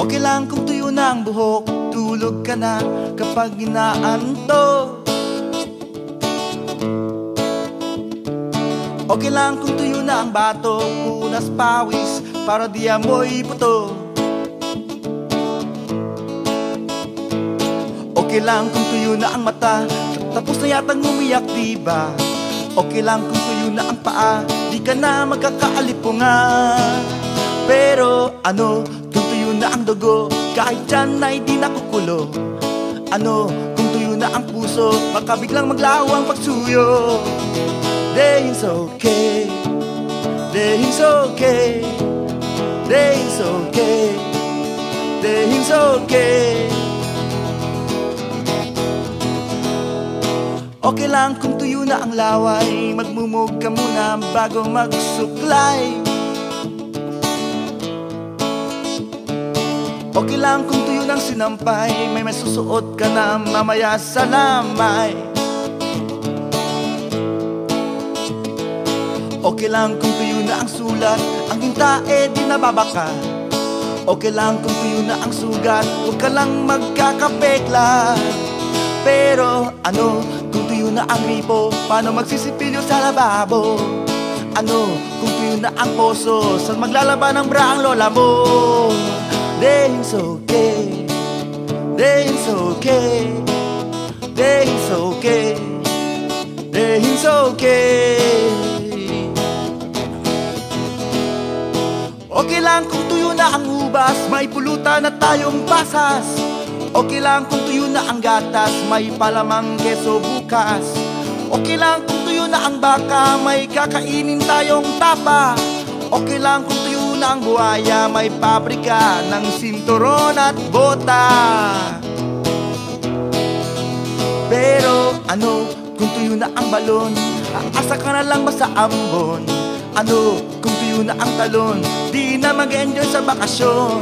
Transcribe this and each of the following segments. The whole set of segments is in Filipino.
Okay lang kung tuyo na ang buhok, tulog ka na kapag inaantok. Okay lang kung tuyo na ang bato, punas pawis para di amoy puto. Okay lang kung tuyo na ang mata, tapos na yatang umiyak, diba? Okay lang kung tuyo na ang paa, di ka na magkakaalipungan. Pero ano, kung tuyo na ang dugo, kahit dyan ay di nakukulo. Ano, kung tuyo na ang puso, baka biglang maglaho ang pagsuyo. Dehing's okay, dehing's okay, dehing's okay, dehing's okay. Okay lang kung tuyo na ang laway, magmumog ka muna bago magsuklay. Okay lang kung tuyo ng sinampay, may masusuot ka na mamaya sa lamay. Okay lang kung tuyo na ang sulat, ang hinta di nababaka. Okay lang kung tuyo na ang sugat, huwag ka lang magkakapekla. Pero ano, kung tuyo na ang ripo, paano magsisipilyo sa lababo? Ano, kung tuyo na ang poso, saan maglalaba ng bra ang lola mo? Dehing's okay, dehing's okay, dehing's okay, dehing's okay. Okay lang kung tuyo na ang ubas, may pulutan na tayong pasas. Okay lang kung tuyo na ang gatas, may palamang keso bukas. Okay lang kung tuyo na ang baka, may kakainin tayong tapa. Okay lang kung tuyo na ang buhaya, may pabrika ng sinturon at bota. Pero ano, kung tuyo na ang balon, aasa ka na lang ba sa ambon? Ano, kung tuyo na ang talon, di na mag-enjoy sa bakasyon.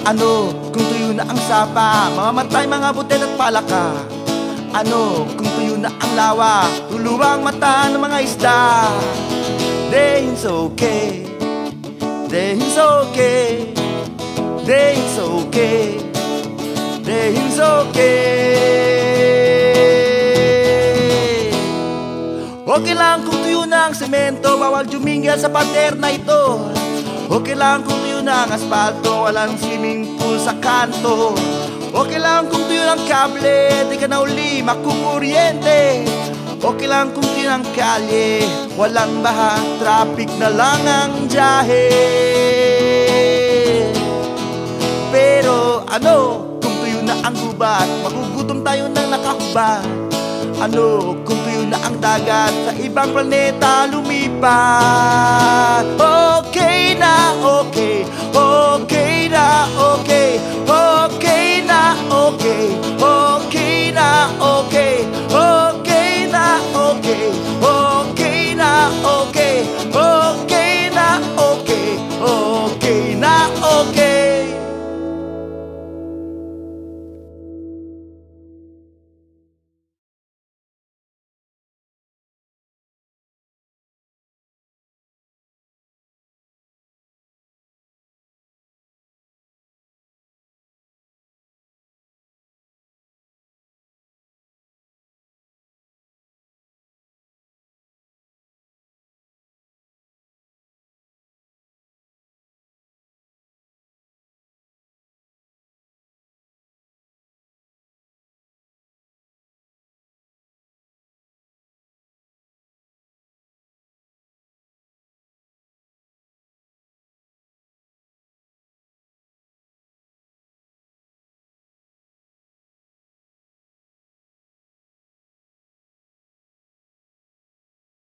Ano, kung tuyo na ang sapa, mamamatay mga butet at palaka. Ano, kung tuyo na ang lawa, tuluwang mata ng mga isda. Dehing's okay, dehing's okay, dehing's okay, dehing's okay. Okay lang kung tuyo na ang semento, bawal jumingil sa pader na ito. Okay lang kung tuyo na ang asfalto, walang swimming pool sa kanto. Okay lang kung tuyo ng kable, di ka na uli makukuryente. Okay lang kung tuyo ng kalye, walang baha, traffic na lang ang biyahe. Pero ano, kung tuyo na ang gubat, magugutom tayo ng nakahubad. Ano, kung tuyo na ang dagat, sa ibang planeta lumipat. Okay na, okay